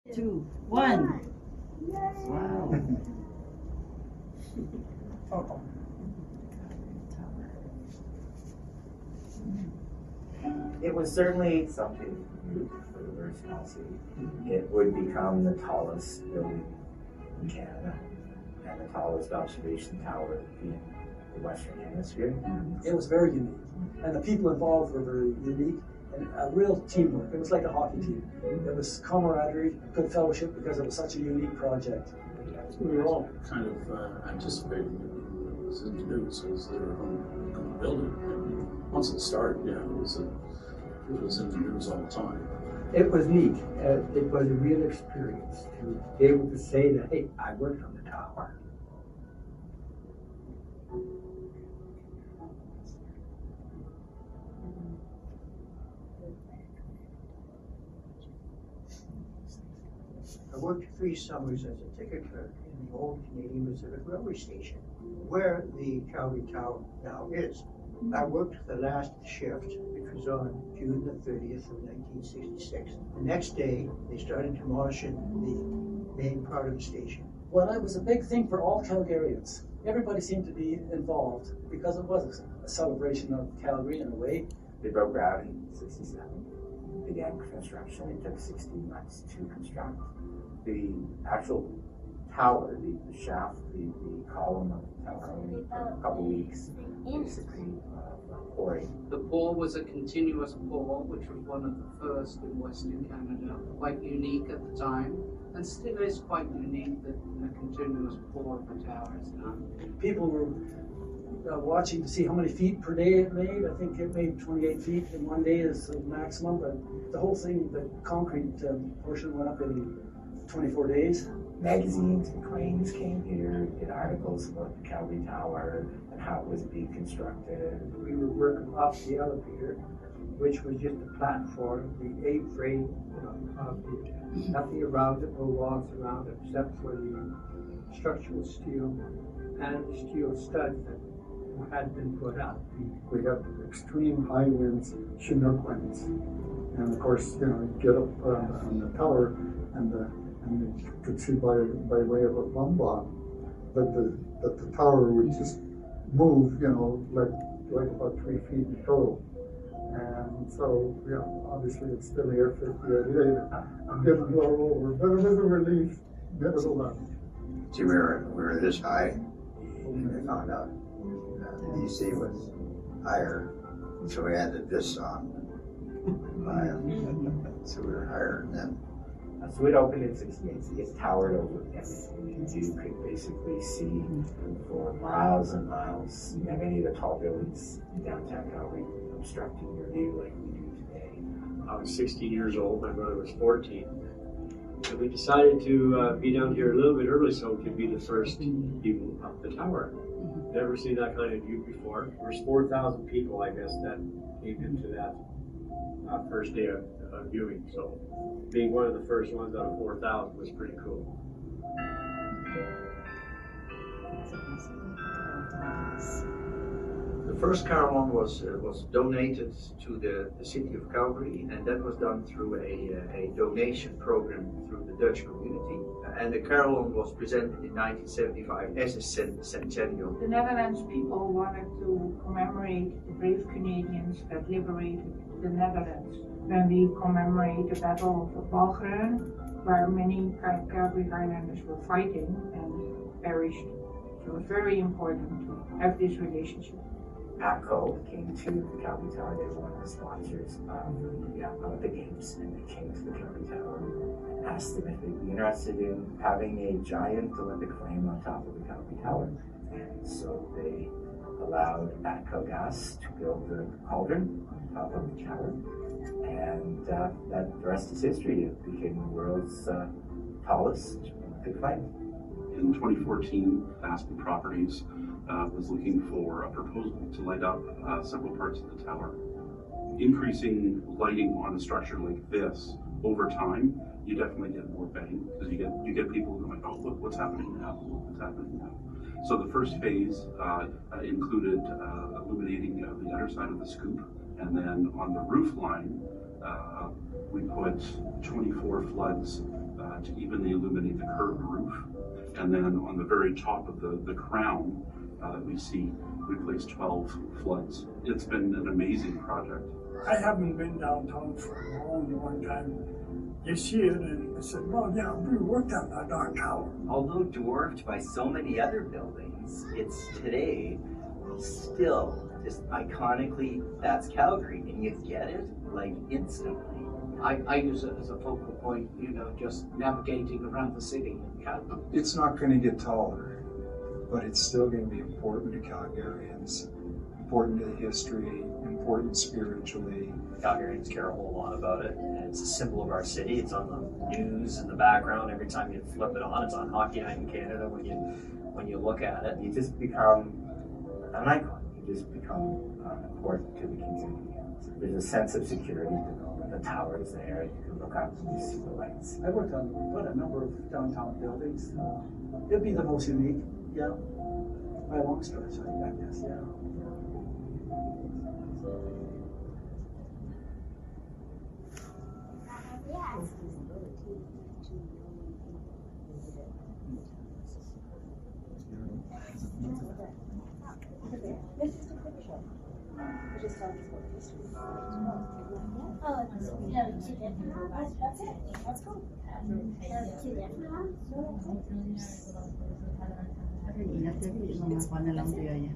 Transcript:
2, 1. Wow. It was certainly something new for a very small city. It would become the tallest building in Canada and the tallest observation tower in the Western Hemisphere. It was very unique, and the people involved were very unique, and a real teamwork. It was like a hockey team. It was camaraderie, good fellowship, because it was such a unique project. We were all kind of anticipating it was in the news as they were going to build it. And once it started, yeah, it was in the news all the time. It was neat. It was a real experience to be able to say that, hey, I worked on the tower. I worked 3 summers as a ticket clerk in the old Canadian Pacific Railway Station, where the Calgary Tower now is. I worked the last shift, which was on June the 30th of 1966. The next day, they started demolishing the main part of the station. Well, it was a big thing for all Calgarians. Everybody seemed to be involved because it was a celebration of Calgary in a way. They broke ground in 67, began construction. It took 16 months to construct. The actual tower, the shaft, the column of the tower only took a couple weeks, basically pouring. The pour was a continuous pour, which was one of the first in Western Canada, quite unique at the time, and still is quite unique that a continuous pour of the tower is done. People were watching to see how many feet per day it made. I think it made 28 feet in one day is the maximum, but the whole thing, the concrete portion went up in 24 days. Magazines and cranes came here, did articles about the Calgary Tower and how it was being constructed. We were working off the elevator, which was just a platform, the A-frame of the, nothing around it, no walls around it, except for the structural steel and the steel studs that had been put up. We had extreme high winds, Chinook winds, and of course, you get up on the tower, and you could see by way of a bomb that the tower would just move, like about 3 feet in total. And so, obviously it's still here 58. I'm getting blown over, but it was a relief, nevertheless. See, we were this high when we found out the DC was higher, so we had the discs on. So we were higher than. So it opened in 68. It's towered over everything. You could basically see for miles and miles many of the tall buildings in downtown Calgary obstructing your view like we do today. I was 16 years old, my brother was 14. And we decided to be down here a little bit early so we could be the first people up the tower. Never seen that kind of view before. There was 4,000 people, I guess, that came into that first day of viewing. So being one of the first ones out of 4,000 was pretty cool. The first carillon was donated to the city of Calgary, and that was done through a donation program through the Dutch community. And the carillon was presented in 1975 as a centennial. The Netherlands people wanted to commemorate the brave Canadians that liberated the Netherlands. When we commemorate the Battle of Walcheren, where many Calgary Highlanders were fighting and perished. So it was very important to have this relationship. APCO came to the Calgary Tower. They were one of the sponsors of the games, and they came to the Calgary Tower and asked them if they'd be interested in having a giant Olympic flame on top of the Calgary Tower. And so they allowed APCO Gas to build the cauldron on top of the tower, and that the rest is history. It became the world's tallest Olympic flame. In 2014, Aspen Properties was looking for a proposal to light up several parts of the tower. Increasing lighting on a structure like this over time, you definitely get more bang, because you get people going, oh, look what's happening now, look what's happening now. So the first phase included illuminating the underside of the scoop, and then on the roof line, we put 24 floods to evenly illuminate the curved roof. And then on the very top of the crown that we see, we placed 12 floods. It's been an amazing project. I haven't been downtown for a long time. You see it and I said, well, yeah, we worked on that dark tower. Although dwarfed by so many other buildings, it's today still just iconically, that's Calgary, and you get it like instantly. I use it as a focal point, you know, just navigating around the city in Calgary. It's not going to get taller, but it's still going to be important to Calgarians, important to the history, important spiritually. Calgarians care a whole lot about it, and it's a symbol of our city. It's on the news in the background every time you flip it on. It's on Hockey Night in Canada when you look at it. You just become an icon. You just become important to the community. There's a sense of security to know that the tower is there. You can look up and you see the lights. I worked on quite a number of downtown buildings. It'd be the most unique, yeah, by a long stretch, I guess, yeah. This is a picture. It just tells us what history is. Oh, that's it. That's cool. Ingat niya, yung mga panalangguya niya.